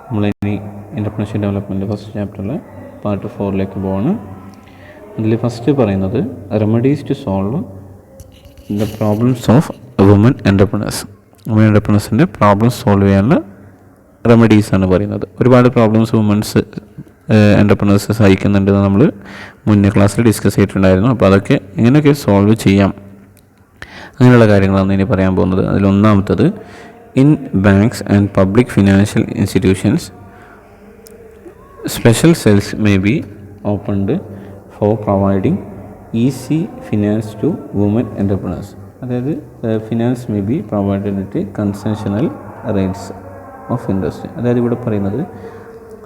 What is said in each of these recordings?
നമ്മളിനി entrepreneurship development first ചാപ്റ്ററിൽ part 4ലേക്ക് പോവാണ്. അതിൽ ഫസ്റ്റ് പറയുന്നത് remedies to solve the problems of women entrepreneurs. Women എൻ്റർപ്രണേഴ്സിൻ്റെ പ്രോബ്ലംസ് സോൾവ് ചെയ്യാനുള്ള റെമഡീസാണ് പറയുന്നത്. ഒരുപാട് പ്രോബ്ലംസ് വുമൻസ് എൻ്റർപ്രണേഴ്സ് സഹിക്കുന്നുണ്ടെന്ന് നമ്മൾ മുന്നേ ക്ലാസ്സിൽ ഡിസ്കസ് ചെയ്തിട്ടുണ്ടായിരുന്നു. അപ്പോൾ അതൊക്കെ എങ്ങനെയൊക്കെ സോൾവ് ചെയ്യാം അങ്ങനെയുള്ള കാര്യങ്ങളാണ് ഇനി പറയാൻ പോകുന്നത്. അതിലൊന്നാമത്തത്, in banks and public financial institutions special cells may be opened for providing easy finance to women entrepreneurs. അതായത് finance may be provided at concessional rates of interest. അതായത് ഇവിടെ പറയുന്നത്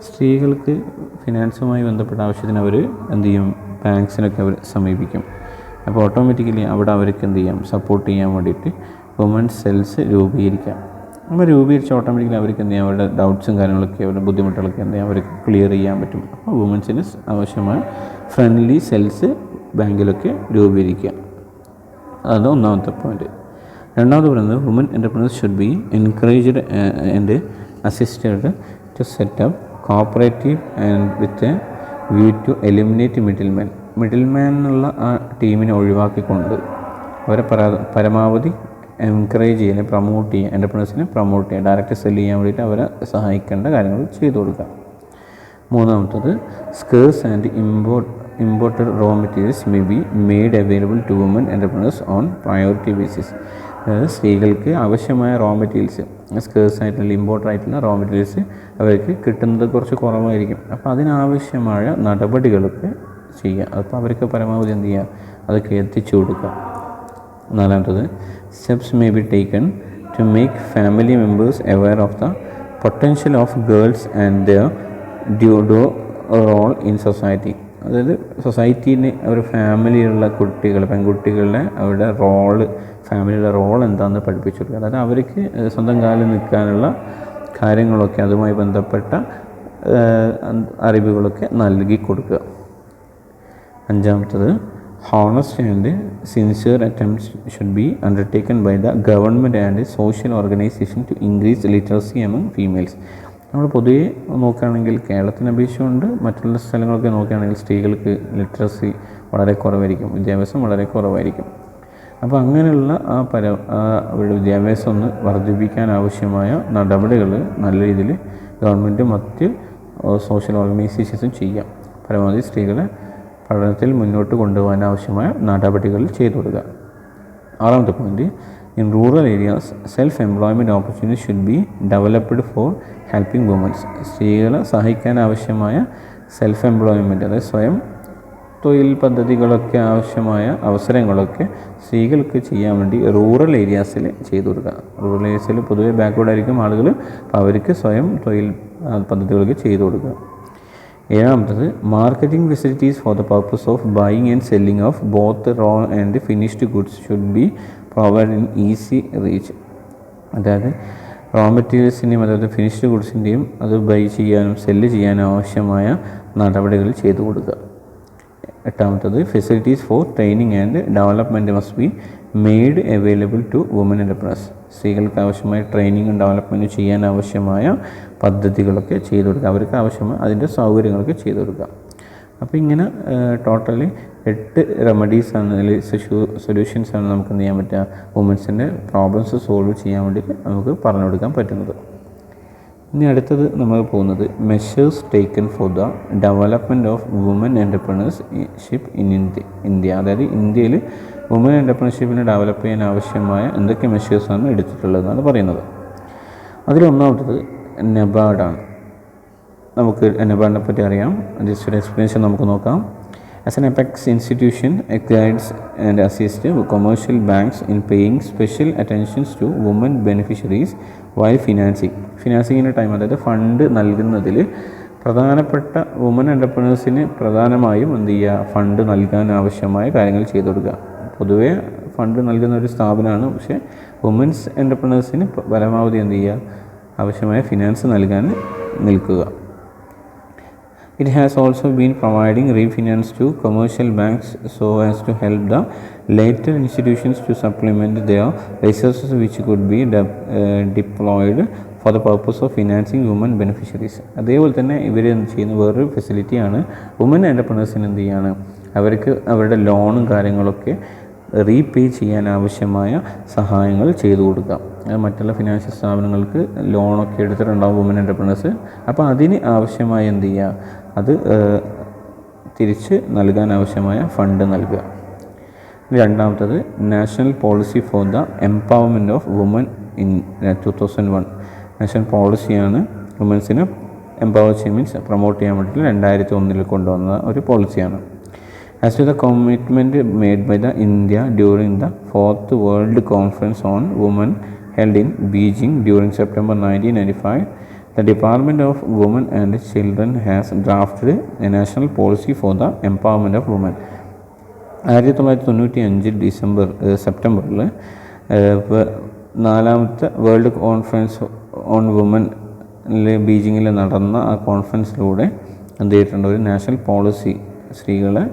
സ്ത്രീകൾക്ക് ഫിനാൻസുമായി ബന്ധപ്പെട്ട ആവശ്യത്തിന് അവർ എന്ത് ചെയ്യും, ബാങ്ക്സിനൊക്കെ അവർ സമീപിക്കും. അപ്പോൾ ഓട്ടോമാറ്റിക്കലി അവിടെ അവർക്ക് എന്ത് ചെയ്യാം, സപ്പോർട്ട് ചെയ്യാൻ വേണ്ടിയിട്ട് വുമൻ സെൽസ് രൂപീകരിക്കാം. നമ്മൾ രൂപീകരിച്ച് ഓട്ടോമാറ്റിക്കലി അവർക്ക് എന്ത് ചെയ്യാം, അവരുടെ ഡൗട്ട്സും കാര്യങ്ങളൊക്കെ അവരുടെ ബുദ്ധിമുട്ടുകളൊക്കെ എന്ത് ചെയ്യാം, അവർക്ക് ക്ലിയർ ചെയ്യാൻ പറ്റും. അപ്പോൾ വുമൻസിന് ആവശ്യമായ ഫ്രണ്ട്ലി സെൽസ് ബാങ്കിലൊക്കെ രൂപീകരിക്കുക. അതാണ് ഒന്നാമത്തെ പോയിൻറ്റ്. രണ്ടാമത് പറയുന്നത്, women entrepreneurs should be encouraged and assisted to set up cooperative and with a view to eliminate middleman എന്നുള്ള ആ ടീമിനെ ഒഴിവാക്കിക്കൊണ്ട് അവരെ പരമാവധി എൻകറേജ് ചെയ്യാൻ, പ്രൊമോട്ട് ചെയ്യുക, എൻ്റർപ്രണേഴ്സിനെ പ്രൊമോട്ട് ചെയ്യുക, ഡയറക്റ്റ് സെല്ല് ചെയ്യാൻ വേണ്ടിയിട്ട് അവരെ സഹായിക്കേണ്ട കാര്യങ്ങൾ ചെയ്തു കൊടുക്കുക. മൂന്നാമത്തത്, scarce and imported raw materials may be made available to women entrepreneurs on priority basis. അതായത് സ്ത്രീകൾക്ക് ആവശ്യമായ റോ മെറ്റീരിയൽസ്, സ്കേഴ്സ് ആയിട്ടുള്ള ഇമ്പോർട്ടഡ് ആയിട്ടുള്ള റോ മെറ്റീരിയൽസ് അവർക്ക് കിട്ടുന്നത് കുറച്ച് കുറവായിരിക്കും. അപ്പോൾ അതിനാവശ്യമായ നടപടികളൊക്കെ ചെയ്യുക. അപ്പോൾ അവർക്ക് പരമാവധി എന്ത് ചെയ്യുക, അതൊക്കെ എത്തിച്ചു കൊടുക്കുക. നാലാമത്തത്, steps may be taken to make family members aware of the potential of girls and their due role in society. അതായത് സൊസൈറ്റീന് ഒരു ഫാമിലിയിലുള്ള കുട്ടികൾ, പെൺകുട്ടികളുടെ അവരുടെ റോള്, ഫാമിലിയുടെ റോൾ എന്താണെന്ന് പഠിപ്പിച്ചു കൊടുക്കുക. അതായത് അവർക്ക് സ്വന്തം കാലിൽ നിൽക്കാനുള്ള കാര്യങ്ങളൊക്കെ, അതുമായി ബന്ധപ്പെട്ട അറിവുകളൊക്കെ നൽകി കൊടുക്കുക. അഞ്ചാമത്തത്, honest and sincere attempts should be undertaken by the government and social organisation to increase literacy among females. നമ്മൾ പൊതുവെ നോക്കുകയാണെങ്കിൽ കേരളത്തിനെ അപേക്ഷിച്ചുകൊണ്ട് മറ്റുള്ള സ്ഥലങ്ങളൊക്കെ നോക്കുകയാണെങ്കിൽ സ്ത്രീകൾക്ക് ലിറ്ററസി വളരെ കുറവായിരിക്കും, വിദ്യാഭ്യാസം വളരെ കുറവായിരിക്കും. അപ്പോൾ അങ്ങനെയുള്ള അവരുടെ വിദ്യാഭ്യാസം ഒന്ന് വർദ്ധിപ്പിക്കാൻ ആവശ്യമായ നടപടികൾ നല്ല രീതിയിൽ ഗവൺമെൻറ്റും മറ്റ് സോഷ്യൽ ഓർഗനൈസേഷൻസും ചെയ്യാം. പരമാവധി സ്ത്രീകളെ പഠനത്തിൽ മുന്നോട്ട് കൊണ്ടുപോകാൻ ആവശ്യമായ നടപടികൾ ചെയ്തു കൊടുക്കുക. ആറാമത്തെ point, in rural areas self employment opportunity should be developed for helping womens. സ്ത്രീകളെ സഹായിക്കാൻ ആവശ്യമായ സെൽഫ് എംപ്ലോയ്മെൻറ്റ്, അതായത് സ്വയം തൊഴിൽ പദ്ധതികളൊക്കെ, ആവശ്യമായ അവസരങ്ങളൊക്കെ സ്ത്രീകൾക്ക് ചെയ്യാൻ വേണ്ടി റൂറൽ ഏരിയാസിൽ ചെയ്തു കൊടുക്കുക. റൂറൽ ഏരിയാസിൽ പൊതുവെ ബാക്ക്വേർഡ് ആയിരിക്കും ആളുകൾ, അപ്പോൾ അവർക്ക് സ്വയം തൊഴിൽ പദ്ധതികളൊക്കെ ചെയ്തു കൊടുക്കുക. ഏഴാമത്തത്, marketing facilities for the purpose of buying and selling of both raw and finished goods should be provide in easy reach. അതായത് റോ മെറ്റീരിയൽസിൻ്റെയും അതായത് ഫിനിഷ്ഡ് ഗുഡ്സിൻ്റെയും അത് ബൈ ചെയ്യാനും സെല്ല് ചെയ്യാനും ആവശ്യമായ നടപടികൾ ചെയ്തു കൊടുക്കുക. എട്ടാമത്തത്, facilities for training and development must be made available to women entrepreneurs. സ്ത്രീകൾക്ക് ആവശ്യമായ ട്രെയിനിങ്ങും ഡെവലപ്മെൻറ്റും ചെയ്യാൻ ആവശ്യമായ പദ്ധതികളൊക്കെ ചെയ്തു കൊടുക്കുക, അവർക്ക് ആവശ്യമായ അതിൻ്റെ സൗകര്യങ്ങളൊക്കെ ചെയ്തു കൊടുക്കുക. അപ്പോൾ ഇങ്ങനെ ടോട്ടലി 8 റെമഡീസാണ്, അല്ലെങ്കിൽ സൊല്യൂഷൻസാണ് നമുക്ക് എന്ത് ചെയ്യാൻ പറ്റുക, വുമൻസിൻ്റെ പ്രോബ്ലംസ് സോൾവ് ചെയ്യാൻ വേണ്ടിയിട്ട് നമുക്ക് പറഞ്ഞു കൊടുക്കാൻ പറ്റുന്നത്. ഇനി അടുത്തത് നമ്മൾ പോകുന്നത്, measures taken for the development of women entrepreneurship in India. അതായത് ഇന്ത്യയിൽ വുമൻ എൻ്റർപ്രണർഷിപ്പിനെ ഡെവലപ്പ് ചെയ്യാൻ ആവശ്യമായ എന്തൊക്കെ മെഷേഴ്സാണ് എടുത്തിട്ടുള്ളതെന്നാണ് പറയുന്നത്. അതിലൊന്നാമത്തത് നബാർഡാണ്. നമുക്ക് നബാർഡിനെ പറ്റി അറിയാം, ജസ്റ്റ് ഒരു എക്സ്പ്ലനേഷൻ നമുക്ക് നോക്കാം. As an apex institution guides and assist commercial banks in paying special attentions to women beneficiaries while ഫിനാൻസിങ്ങിൻ്റെ ടൈം, അതായത് ഫണ്ട് നൽകുന്നതിൽ പ്രധാനപ്പെട്ട വുമൻ എൻ്റർപ്രണേഴ്സിന് പ്രധാനമായും എന്ത് ചെയ്യുക, ഫണ്ട് നൽകാൻ ആവശ്യമായ കാര്യങ്ങൾ ചെയ്തു കൊടുക്കുക. പൊതുവേ ഫണ്ട് നൽകുന്ന ഒരു സ്ഥാപനമാണ്, പക്ഷേ വുമൻസ് എൻ്റർപ്രണേഴ്സിന് പരമാവധി എന്ത് ചെയ്യുക, ആവശ്യമായ ഫിനാൻസ് നൽകാൻ നിൽക്കുക. It has also been providing refinance to commercial banks so as to help the later institutions to supplement their resources which could be deployed for the purpose of financing women beneficiaries. അതേപോലെ തന്നെ ഇവർ എന്ത് ചെയ്യുന്ന വേറൊരു ഫെസിലിറ്റിയാണ് woman എൻ്റർപ്രണേഴ്സിന് എന്ത് ചെയ്യാണ്, അവർക്ക് അവരുടെ ലോണും കാര്യങ്ങളൊക്കെ റീപേ ചെയ്യാൻ ആവശ്യമായ സഹായങ്ങൾ ചെയ്തു കൊടുക്കാം. മറ്റുള്ള ഫിനാൻഷ്യൽ സ്ഥാപനങ്ങൾക്ക് ലോണൊക്കെ എടുത്തിട്ടുണ്ടാവും വുമൻ എൻ്റർപ്രണേഴ്സ്. അപ്പോൾ അതിന് ആവശ്യമായ എന്ത് ചെയ്യുക, അത് തിരിച്ച് നൽകാൻ ആവശ്യമായ ഫണ്ട് നൽകുക. രണ്ടാമത്തത് national policy for the empowerment of women in 2001. National പോളിസിയാണ് വുമൻസിനെ എംപവർ ചെയ്യാൻ, മീൻസ് പ്രൊമോട്ട് ചെയ്യാൻ വേണ്ടിയിട്ട് 2001 കൊണ്ടുവന്ന ഒരു പോളിസിയാണ്. As to the commitment made by the India during the 4th World Conference on Women held in Beijing during September 1995, the Department of Women and Children has drafted a national policy for the empowerment of women. 1995 സെപ്റ്റംബറിൽ 4th world conference on വുമനിൽ ബീജിങ്ങിൽ നടന്ന ആ കോൺഫറൻസിലൂടെ എന്ത് ചെയ്തിട്ടുണ്ട്, ഒരു national policy സ്ത്രീകളെ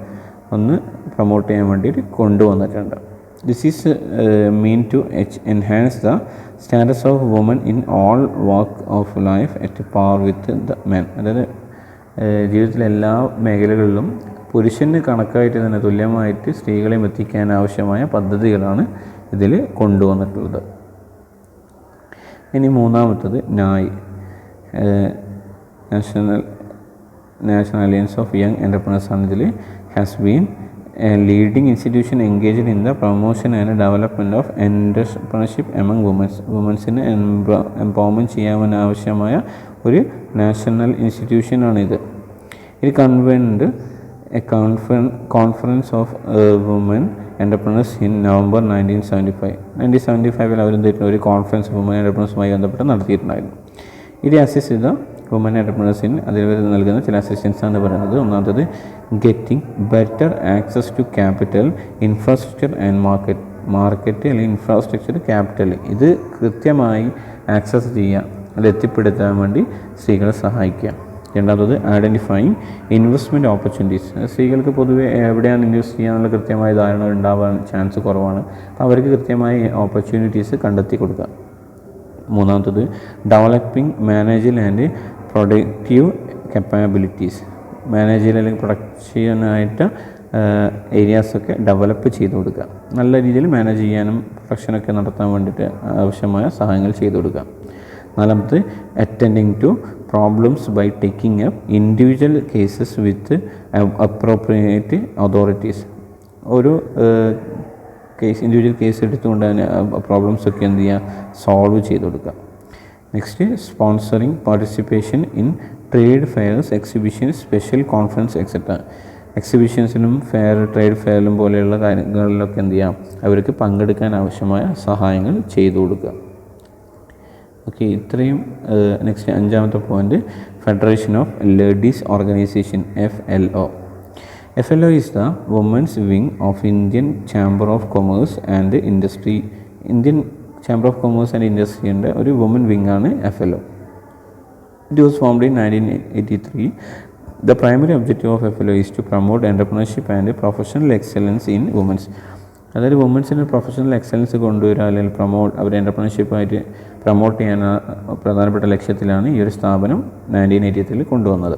ഒന്ന് promote ചെയ്യാൻ വേണ്ടിയിട്ട് കൊണ്ടുവന്നിട്ടുണ്ട്. This is mean to enhance the status of women in all walk of life at par with the men. അതായത് ജീവിതത്തിലെ എല്ലാ മേഖലകളിലും പുരുഷന് കണക്കായിട്ട് തന്നെ തുല്യമായിട്ട് സ്ത്രീകളെയും എത്തിക്കാൻ ആവശ്യമായ പദ്ധതികളാണ് ഇതിൽ കൊണ്ടുവന്നിട്ടുള്ളത്. ഇനി മൂന്നാമത്തത് നായ്, national alliance of young entrepreneurs ആണ്. ഇതിൽ has been a leading institution engaged in the promotion and development of entrepreneurship among വുമൻസിനെ എംപവർമെൻറ്റ് ചെയ്യാൻ ആവശ്യമായ ഒരു നാഷണൽ ഇൻസ്റ്റിറ്റ്യൂഷനാണിത്. ഇത് convened a conference of women entrepreneurs in November 1975 അവരെന്തായിരുന്നു ഒരു കോൺഫറൻസ് വുമൻ എൻ്റർപ്രണേഴ്സുമായി ബന്ധപ്പെട്ട് നടത്തിയിട്ടുണ്ടായിരുന്നു. ഇത് അസിസ്റ്റ് ചെയ്ത വുമൻ എൻ്റർപ്രണേഴ്സിന് അതിൽ നൽകുന്ന ചില അസിസ്റ്റൻസ് ആണ് പറയുന്നത്. ഒന്നാമത്തത് getting better access to capital, infrastructure and market അല്ലെങ്കിൽ ഇൻഫ്രാസ്ട്രക്ചർ, ക്യാപിറ്റൽ, ഇത് കൃത്യമായി ആക്സസ് ചെയ്യുക, അത് എത്തിപ്പെടുത്താൻ വേണ്ടി സ്ത്രീകളെ സഹായിക്കുക. രണ്ടാമത്തത് ഐഡൻറ്റിഫൈങ് ഇൻവെസ്റ്റ്മെൻറ്റ് ഓപ്പർച്യൂണിറ്റീസ്. സ്ത്രീകൾക്ക് പൊതുവെ എവിടെയാണ് ഇൻവെസ്റ്റ് ചെയ്യാനുള്ള കൃത്യമായ ധാരണ ഉണ്ടാവാൻ ചാൻസ് കുറവാണ്. അപ്പോൾ അവർക്ക് കൃത്യമായി ഓപ്പർച്യൂണിറ്റീസ് കണ്ടെത്തി കൊടുക്കുക. മൂന്നാമത്തത് ഡെവലപ്പിംഗ് മാനേജൽ ആൻഡ് പ്രൊഡക്റ്റീവ് കപ്പാബിലിറ്റീസ്. മാനേജൽ അല്ലെങ്കിൽ പ്രൊഡക്ഷനായിട്ട് ഏരിയാസൊക്കെ ഡെവലപ്പ് ചെയ്ത് കൊടുക്കുക, നല്ല രീതിയിൽ മാനേജ് ചെയ്യാനും പ്രൊഡക്ഷനൊക്കെ നടത്താൻ വേണ്ടിയിട്ട് ആവശ്യമായ സഹായങ്ങൾ ചെയ്തു കൊടുക്കുക. നാലാമത് attending to problems by taking up individual cases with appropriate authorities. ഒരു ഇൻഡിവിജ്വൽ കേസ് എടുത്തുകൊണ്ട് തന്നെ പ്രോബ്ലംസൊക്കെ എന്ത് ചെയ്യുക, സോൾവ് ചെയ്ത് കൊടുക്കുക. Next sponsoring participation in trade fairs, exhibitions, special conference etcetera. എക്സിബിഷൻസിലും ട്രേഡ് ഫെയറിലും പോലെയുള്ള കാര്യങ്ങളിലൊക്കെ എന്ത് ചെയ്യാം, അവർക്ക് പങ്കെടുക്കാൻ ആവശ്യമായ സഹായങ്ങൾ ചെയ്തു കൊടുക്കുക. ഓക്കെ, ഇത്രയും. നെക്സ്റ്റ് അഞ്ചാമത്തെ point, federation of ladies organisation, FLO. FLO is the women's wing of Indian Chamber of Commerce and Industry. Indian Chamber of Commerce and Industry ൻ്റെ ഒരു വുമൻ വിങ് ആണ് FLO. It was formed in 1983. The primary objective of FLO is to promote entrepreneurship and professional excellence in women's. അതായത് വുമൻസിന് professional excellence കൊണ്ടുവരിക അല്ലെങ്കിൽ അവർ എൻ്റർപ്രണർഷിപ്പായിട്ട് promote ചെയ്യാൻ പ്രധാനപ്പെട്ട ലക്ഷ്യത്തിലാണ് ഈ ഒരു സ്ഥാപനം 1983 കൊണ്ടുവന്നത്.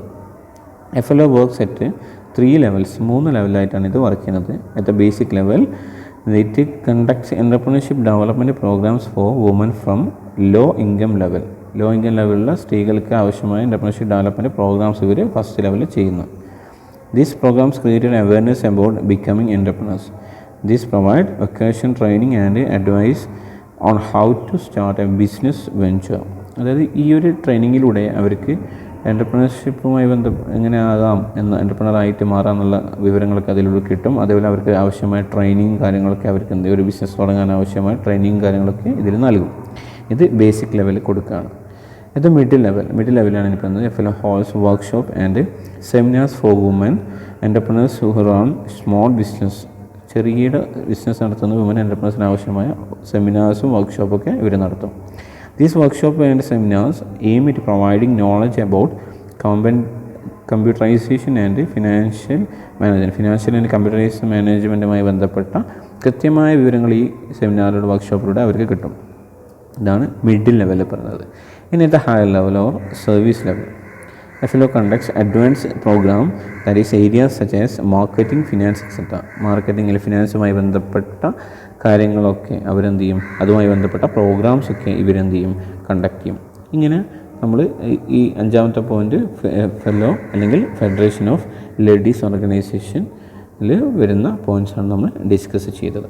FLO വർക്ക്സ് അറ്റ് 3 levels, 3 ലെവലായിട്ടാണ് ഇത് വർക്ക് ചെയ്യുന്നത്. At the basic level, it conducts entrepreneurship development programmes for women from low income level. Low income ലെവലിലുള്ള സ്ത്രീകൾക്ക് ആവശ്യമായ എൻ്റർപ്രണർഷിപ്പ് ഡെവലപ്മെൻറ്റ് പ്രോഗ്രാംസ് ഇവർ ഫസ്റ്റ് ലെവലിൽ ചെയ്യുന്നു. These programmes created awareness about becoming entrepreneurs. This provide occasion training and advice on how to start a business venture. അതായത് ഈ ഒരു ട്രെയിനിങ്ങിലൂടെ അവർക്ക് എൻ്റർപ്രണർഷിപ്പുമായി എങ്ങനെ ആകാം എന്ന്, എൻ്റർപ്രണറായിട്ട് മാറാമെന്നുള്ള വിവരങ്ങളൊക്കെ അതിലൂടെ കിട്ടും. അതേപോലെ അവർക്ക് ആവശ്യമായ ട്രെയിനിങ് കാര്യങ്ങളൊക്കെ അവർക്ക് ഒരു ബിസിനസ് തുടങ്ങാൻ ആവശ്യമായ ട്രെയിനിങ് കാര്യങ്ങളൊക്കെ ഇതിൽ നൽകും. ഇത് ബേസിക് ലെവലിൽ കൊടുക്കുകയാണ്. ഇത് മിഡിൽ ലെവലാണ് എനിക്ക് പറയുന്നത്. FLO holds workshop and seminars for women entrepreneurs who run small business. ചെറിയ ബിസിനസ് നടത്തുന്ന വുമൻ എൻ്റർപ്രണേഴ്സിന് ആവശ്യമായ സെമിനാർസും വർക്ക്ഷോപ്പൊക്കെ ഇവർ നടത്തും. These workshop and seminars aim at providing knowledge about computerisation and financial management. Financial and computerise മാനേജ്മെൻറ്റുമായി ബന്ധപ്പെട്ട കൃത്യമായ വിവരങ്ങൾ ഈ സെമിനാറിലൂടെ വർക്ക്ഷോപ്പിലൂടെ അവർക്ക് കിട്ടും. ഇതാണ് മിഡിൽ ലെവലിൽ പറയുന്നത്. ഇനി at the higher level or service level, FLO conducts advanced program, that is areas such as marketing, finance, etc. മാർക്കറ്റിങ്ങിൽ ഫിനാൻസുമായി ബന്ധപ്പെട്ട കാര്യങ്ങളൊക്കെ അവരെന്ത് ചെയ്യും, അതുമായി ബന്ധപ്പെട്ട പ്രോഗ്രാംസൊക്കെ ഇവരെന്ത് ചെയ്യും, കണ്ടക്ട് ചെയ്യും. ഇങ്ങനെ നമ്മൾ ഈ അഞ്ചാമത്തെ പോയിന്റ് ഫെല്ലോ അല്ലെങ്കിൽ ഫെഡറേഷൻ ഓഫ് ലേഡീസ് ഓർഗനൈസേഷനിൽ വരുന്ന പോയിൻറ്റ്സാണ് നമ്മൾ ഡിസ്കസ് ചെയ്തത്.